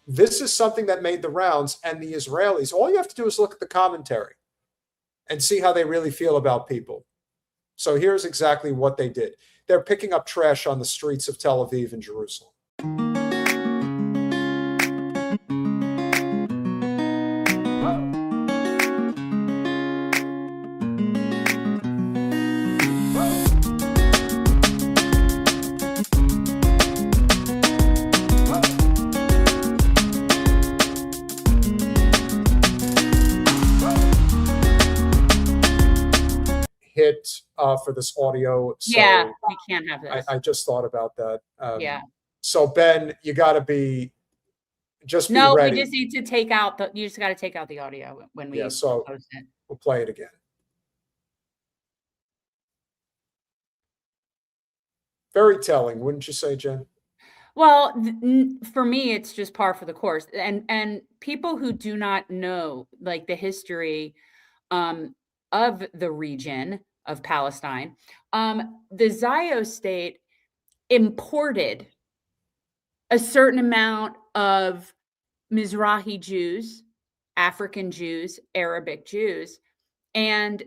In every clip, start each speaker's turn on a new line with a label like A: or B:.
A: this is something that made the rounds, and the Israelis, all you have to do is look at the commentary and see how they really feel about people. So here's exactly what they did. They're picking up trash on the streets of Tel Aviv and Jerusalem. Hit for this audio. So
B: yeah, we can't have this.
A: I just thought about that.
B: Yeah.
A: So Ben, you got to be just
B: no.
A: Be ready.
B: We just need to take out the. You just got to take out the audio when we post it.
A: We'll play it again. Very telling, wouldn't you say, Jen?
B: Well, for me, it's just par for the course, and people who do not know like the history of the region of Palestine, the Zio state imported a certain amount of Mizrahi Jews, African Jews, Arabic Jews, and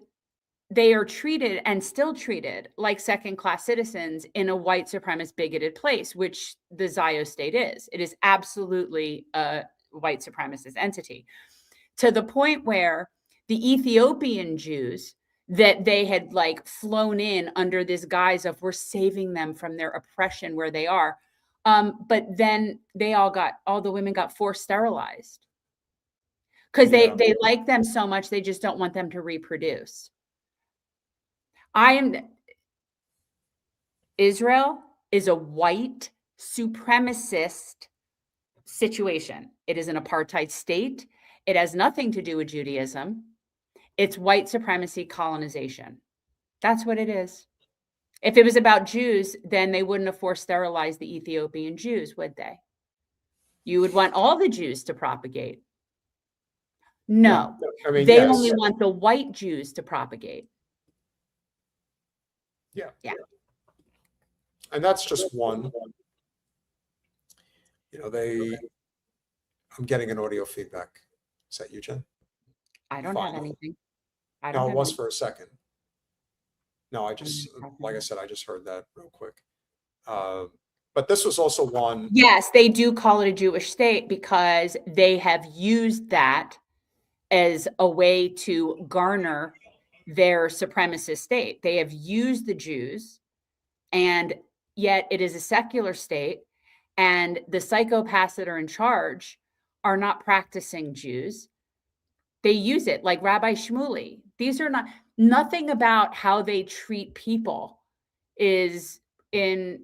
B: they are treated and still treated like second-class citizens in a white supremacist bigoted place, which the Zio state is. It is absolutely a white supremacist entity, to the point where the Ethiopian Jews that they had like flown in under this guise of we're saving them from their oppression where they are. But then all the women got forced sterilized because they like them so much. They just don't want them to reproduce. Israel is a white supremacist situation. It is an apartheid state. It has nothing to do with Judaism. It's white supremacy colonization. That's what it is. If it was about Jews, then they wouldn't have forced sterilized the Ethiopian Jews, would they? You would want all the Jews to propagate. No, they only want the white Jews to propagate.
A: Yeah. And that's just one. I'm getting an audio feedback. Is that you, Jen?
B: I don't have anything.
A: No, it was for a second. No, like I said, I just heard that real quick. But this was also one.
B: Yes, they do call it a Jewish state because they have used that as a way to garner their supremacist state. They have used the Jews, and yet it is a secular state, and the psychopaths that are in charge are not practicing Jews. They use it like Rabbi Shmuley. These are nothing about how they treat people is the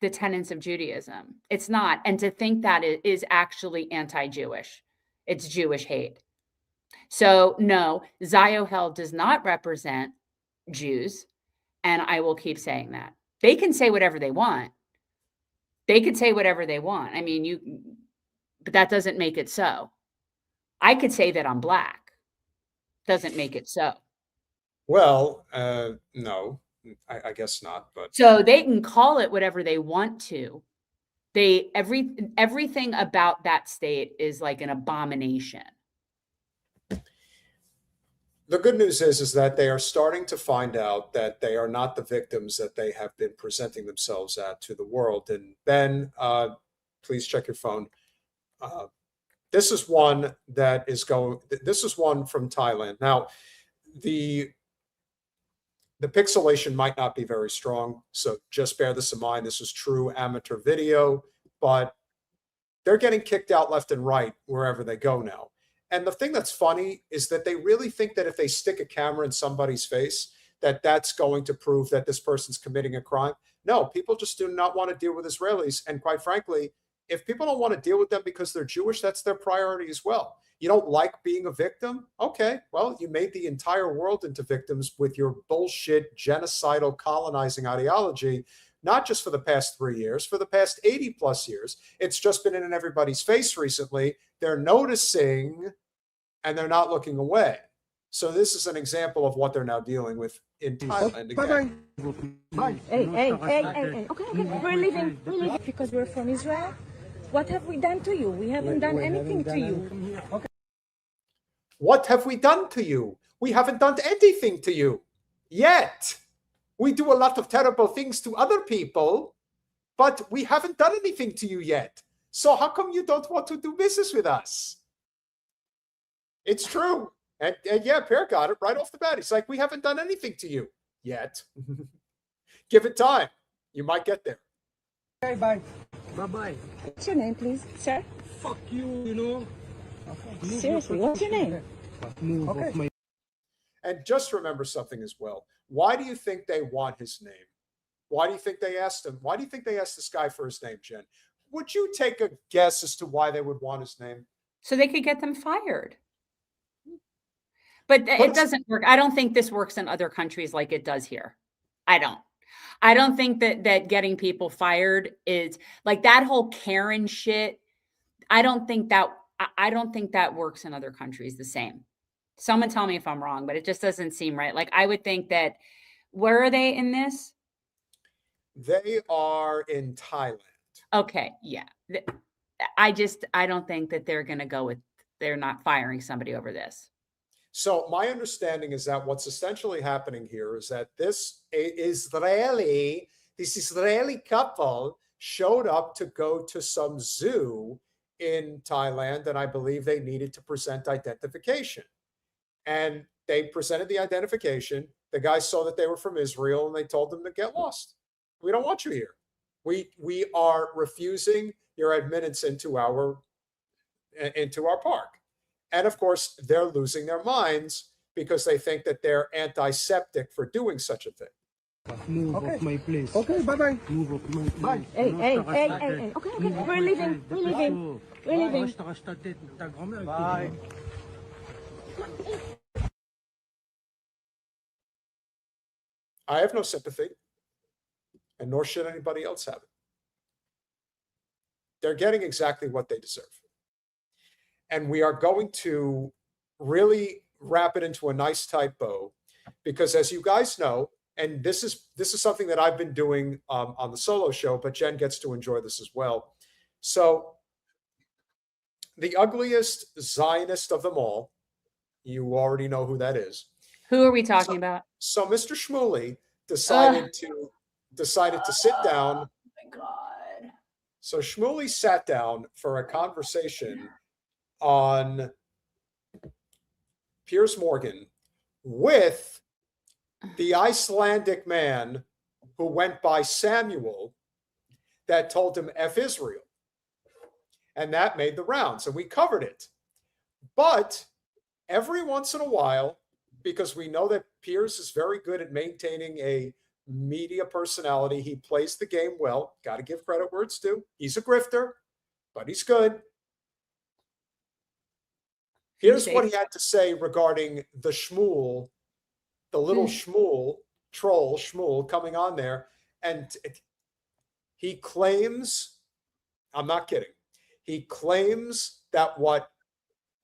B: tenets of Judaism. It's not. And to think that it is actually anti-Jewish. It's Jewish hate. So no, Ziohel does not represent Jews. And I will keep saying that. They can say whatever they want. They could say whatever they want. I mean, but that doesn't make it so. I could say that I'm black. Doesn't make it so.
A: Well, no, I guess not. But
B: so they can call it whatever they want to. Everything about that state is like an abomination.
A: The good news is that they are starting to find out that they are not the victims that they have been presenting themselves to the world. And Ben, please check your phone. This is one that is this is one from Thailand. Now, the pixelation might not be very strong, so just bear this in mind. This is true amateur video, but they're getting kicked out left and right wherever they go now. And the thing that's funny is that they really think that if they stick a camera in somebody's face, that's going to prove that this person's committing a crime. No, people just do not want to deal with Israelis. And quite frankly, if people don't want to deal with them because they're Jewish, that's their priority as well. You don't like being a victim? Okay, well, you made the entire world into victims with your bullshit, genocidal, colonizing ideology, not just for the past 3 years, for the past 80 plus years. It's just been in everybody's face recently. They're noticing and they're not looking away. So this is an example of what they're now dealing with in Thailand again.
C: Bye. Hey. Okay. We're leaving because we're from Israel. What have we done to you? We haven't done anything to you.
D: Okay.
A: What have we done to you? We haven't done anything to you yet. We do a lot of terrible things to other people, but we haven't done anything to you yet. So how come you don't want to do business with us? It's true. And yeah, Per got it right off the bat. He's like, we haven't done anything to you yet. Give it time. You might get there.
D: Okay, bye. Bye-bye.
C: What's your name, please, sir?
D: Fuck you, you know. Okay.
C: Seriously, what's your name?
D: Move off my...
A: And just remember something as well. Why do you think they want his name? Why do you think they asked him? Why do you think they asked this guy for his name, Jen? Would you take a guess as to why they would want his name?
B: So they could get them fired. But it doesn't work. I don't think this works in other countries like it does here. I don't think that getting people fired is like that whole Karen shit. I don't think that works in other countries the same. Someone tell me if I'm wrong, but it just doesn't seem right. Like I would think that, where are they in this?
A: They are in Thailand.
B: Okay. Yeah. I don't think that they're going to go with, they're not firing somebody over this.
A: So my understanding is that what's essentially happening here is that this Israeli couple showed up to go to some zoo in Thailand, and I believe they needed to present identification. And they presented the identification. The guys saw that they were from Israel, and they told them to get lost. We don't want you here. We are refusing your admittance into our park. And of course, they're losing their minds because they think that they're anti-Semitic for doing such a thing.
D: Move off my place. Okay, bye-bye. Move off my place.
C: Hey. Okay. We're leaving.
D: Bye.
A: I have no sympathy, and nor should anybody else have it. They're getting exactly what they deserve. And we are going to really wrap it into a nice tight bow, because as you guys know, and this is something that I've been doing on the solo show, but Jen gets to enjoy this as well. So the ugliest Zionist of them all, you already know who that is.
B: Who are we talking about?
A: So Mr. Shmuley decided to sit down.
B: Oh my God.
A: So Shmuley sat down for a conversation on Piers Morgan with the Icelandic man who went by Samuel that told him F Israel. And that made the rounds, and we covered it. But every once in a while, because we know that Piers is very good at maintaining a media personality, he plays the game well. Got to give credit where it's due. He's a grifter, but he's good. Here's what he had to say regarding the Schmul, the little Schmul, troll Schmul coming on there. And he claims, I'm not kidding, he claims that what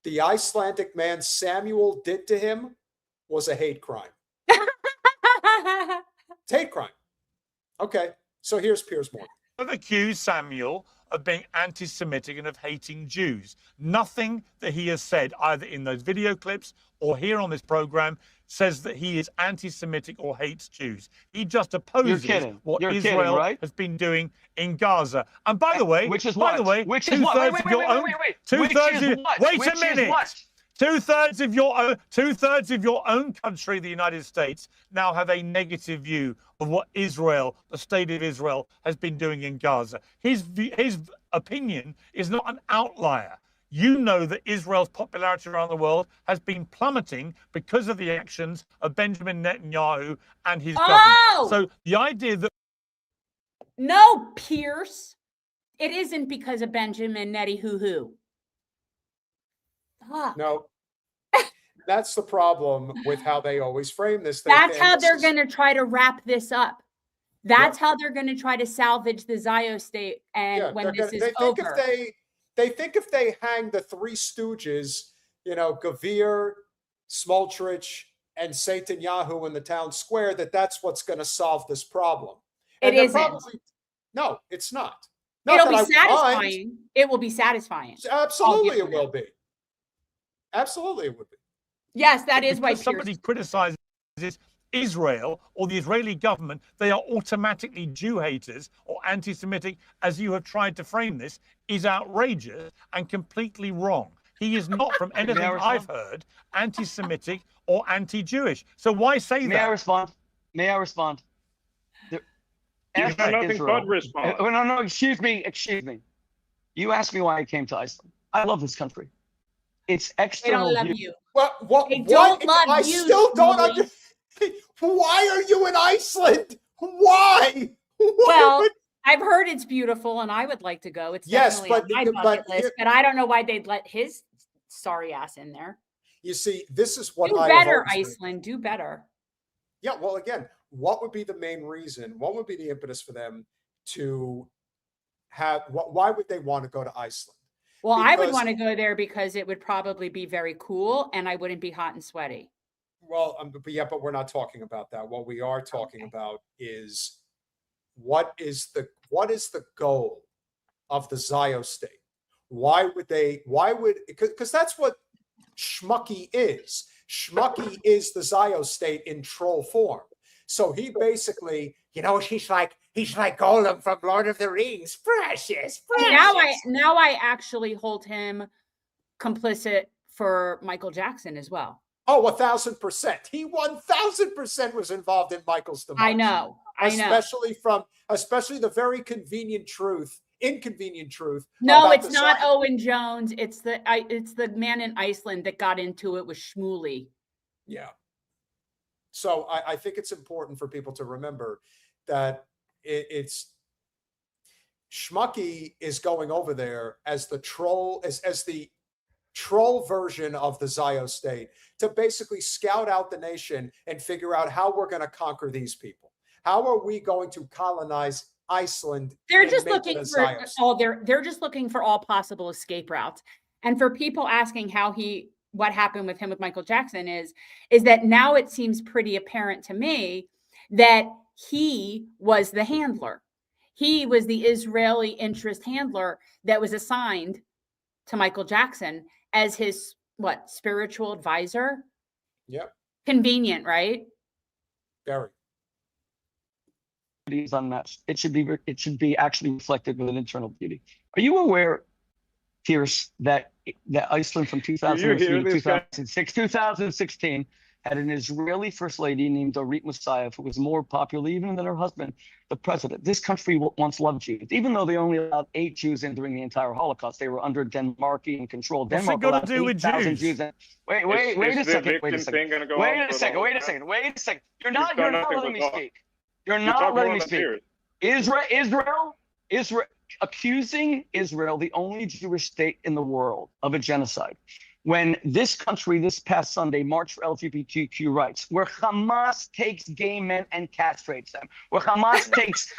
A: the Icelandic man Samuel did to him was a hate crime. It's hate crime. Okay, so here's Piers Morgan.
E: Have accused Samuel of being anti-Semitic and of hating Jews. Nothing that he has said, either in those video clips or here on this program, says that he is anti-Semitic or hates Jews. He just opposes what Israel has been doing in Gaza. And by the way,
F: Which is what? Wait a minute.
E: Two-thirds of your own country, the United States, now have a negative view of what Israel, the state of Israel, has been doing in Gaza. His opinion is not an outlier. You know that Israel's popularity around the world has been plummeting because of the actions of Benjamin Netanyahu and his government. So the idea that...
B: No, Pierce, it isn't because of Benjamin Netanyahu.
A: No, that's the problem with how they always frame this.
B: That's how they're going to try to wrap this up. That's how they're going to try to salvage the Zio state. And when this is over,
A: they think if they hang the three stooges, Gavir, Smoltrich, and Netanyahu in the town square, that's what's going to solve this problem.
B: It isn't.
A: No, it's not. Not
B: It'll
A: that
B: be
A: I mind.
B: satisfying. It will be satisfying.
A: Absolutely,
B: give
A: it
B: you
A: will be. Absolutely, it would be.
B: Yes, that is why
E: Because somebody
B: Piers.
E: criticizes Israel or the Israeli government, they are automatically Jew haters or anti-Semitic, as you have tried to frame this, is outrageous and completely wrong. He is not, from anything I've heard, anti-Semitic or anti-Jewish. So why say that?
F: May I respond? May I respond?
G: You have nothing but response.
F: Oh, no, excuse me. You asked me why I came to Iceland. I love this country. It's
B: They
F: external.
B: don't love you.
A: What?
B: They don't love
A: I
B: you,
A: still don't
B: Shmuley.
A: understand. Why are you in Iceland? Why?
B: Well, I've heard it's beautiful, and I would like to go. It's
A: Yes,
B: definitely on my bucket list, but I don't know why they'd let his sorry ass in there.
A: You see, this is what
B: Do
A: I have
B: better,
A: always been.
B: Iceland. Do better.
A: Yeah, well, again, what would be the main reason? What would be the impetus for them to have? Why would they want to go to Iceland?
B: Well, I would
A: Because-
B: want to go there because it would probably be very cool, and I wouldn't be hot and sweaty.
A: Well, but we're not talking about that. What we are talking about is what is the goal of the Zio state? Why would because that's what Schmucky is. Schmucky is the Zio state in troll form. So he basically, he's like Gollum from Lord of the Rings. Precious.
B: Now I actually hold him complicit for Michael Jackson as well.
A: Oh, 1,000%. He 1,000% was involved in Michael's demise.
B: I know.
A: Especially the very inconvenient truth.
B: No, it's not Owen Jones. It's the man in Iceland that got into it with Shmuley.
A: Yeah. So I think it's important for people to remember that it's Schmucky is going over there as the troll, as the troll version of the Zio state to basically scout out the nation and figure out how we're going to conquer these people. How are we going to colonize Iceland?
B: They're just looking for they're just looking for all possible escape routes. And for people asking what happened with him with Michael Jackson is that now it seems pretty apparent to me that he was the handler. He was the Israeli interest handler that was assigned to Michael Jackson as his spiritual advisor.
A: Yep.
B: Convenient, right?
A: Very.
F: Is unmatched. It should be actually reflected with an internal beauty. Are you aware, Piers, that Iceland from 2003 to 2006, 2016 had an Israeli first lady named Dorit Musayev, who was more popular even than her husband, the president. This country once loved Jews, even though they only allowed 8 Jews in during the entire Holocaust. They were under Denmarkian control.
E: What's
F: Denmark
E: it got
F: allowed
E: to do with
F: 8,000
E: Jews?
F: Jews in. Wait a second. You're not letting me speak. You're not letting me speak. Israel accusing Israel, the only Jewish state in the world, of a genocide. When this country, this past Sunday, marched for LGBTQ rights, where Hamas takes gay men and castrates them, where Hamas takes...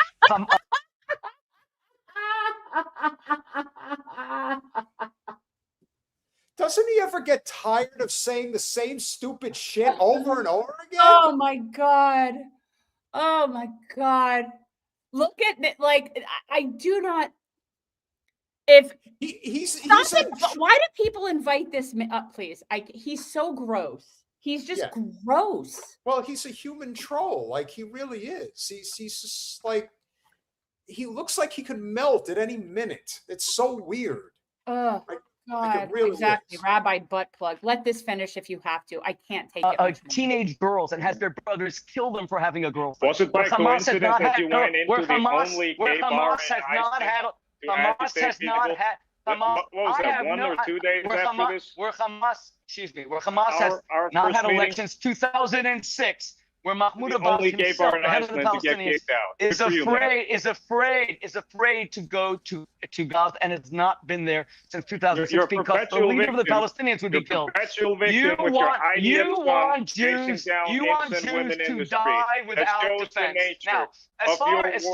A: Doesn't he ever get tired of saying the same stupid shit over and over again?
B: Oh my God. Oh my God. Look at it. I do not. If why do people invite this up, please? He's so gross. He's just gross.
A: Well, he's a human troll. He really is. He's just he looks like he could melt at any minute. It's so weird.
B: Oh God,
A: really
B: exactly.
A: is.
B: Rabbi butt plug. Let this finish if you have to. I can't take it.
F: Teenage girls and has their brothers kill them for having a girlfriend.
G: Was it by coincidence that you went into the only gay bar in Iceland? Hamas has not had. What was that, 1 or 2 days after this?
F: Where Hamas has not had elections 2006, where Mahmoud Abbas himself, the head of the Palestinians, is afraid to go to Gaza, and has not been there since 2006 because the leader of the Palestinians would be killed. You want Jews to die without defense. Now, as far as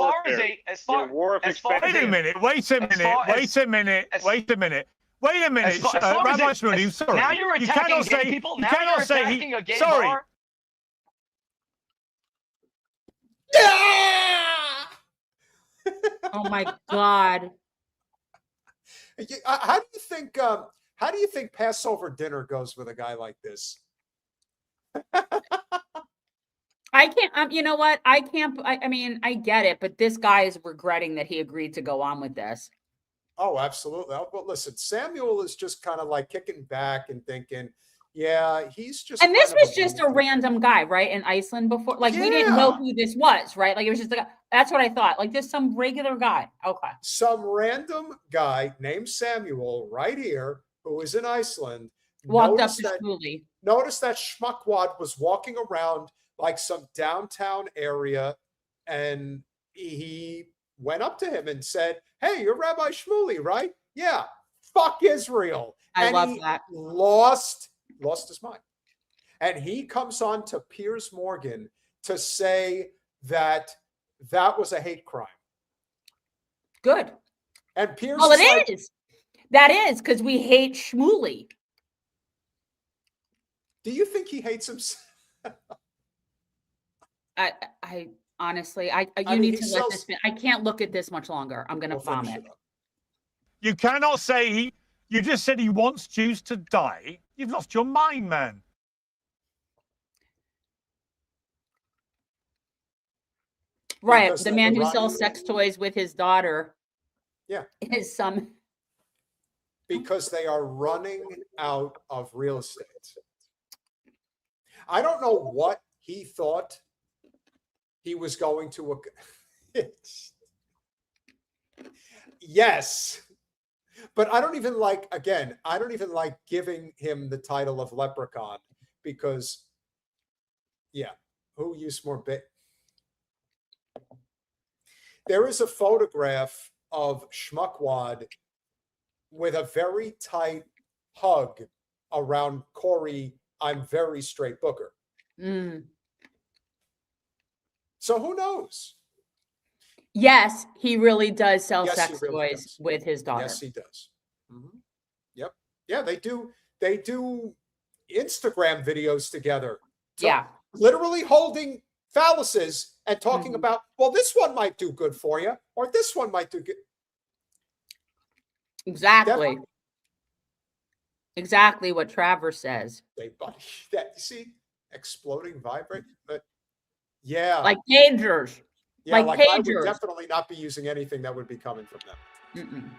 E: Wait a minute. Rabbi Shmuley, sorry.
F: Now you're attacking gay people. Now you're attacking a gay bar.
B: Oh my God.
A: How do you think? How do you think Passover dinner goes with a guy like this?
B: I can't. You know what? I can't. I mean, I get it, but this guy is regretting that he agreed to go on with this.
A: Oh, absolutely. But listen, Samuel is just kind of like kicking back and thinking, yeah, he's just.
B: And this was just a random guy, right? In Iceland before, like we didn't know who this was, right? Like it was just like, that's what I thought. Like just some regular guy. Okay.
A: Some random guy named Samuel right here who is in Iceland.
B: Walked up to Schmuley.
A: Notice that schmuckwad was walking around like some downtown area, and he went up to him and said, "Hey, you're Rabbi Shmuley, right? Yeah, fuck Israel."
B: I love that.
A: Lost his mind. And he comes on to Piers Morgan to say that that was a hate crime.
B: Good.
A: And Piers
B: Well, it is. That is because we hate Shmuley.
A: Do you think he hates himself?
B: I honestly, you need to let this. I can't look at this much longer. I'm going to vomit.
E: You cannot say you just said he wants Jews to die. You've lost your mind, man.
B: Right. Because the man who sells sex toys with his daughter.
A: Yeah.
B: Is some.
A: Because they are running out of real estate. I don't know what he thought he was going to. Yes. But I don't even like, again, I don't even like giving him the title of leprechaun because, yeah, who used more bit? There is a photograph of Schmuckwad with a very tight hug around Corey, I'm very straight Booker.
B: Mm.
A: So who knows?
B: Yes, he really does sell sex
A: really
B: toys with his daughter.
A: Yes, he does. Mm-hmm. Yep. Yeah, they do. They do Instagram videos together.
B: Yeah.
A: Literally holding phalluses and talking about, well, this one might do good for you, or this one might do good.
B: Exactly. Definitely. Exactly what Travers says.
A: Hey, buddy, that see, exploding, vibrate, but yeah,
B: like pagers.
A: Yeah, like I would definitely not be using anything that would be coming from them.
B: Mm-mm.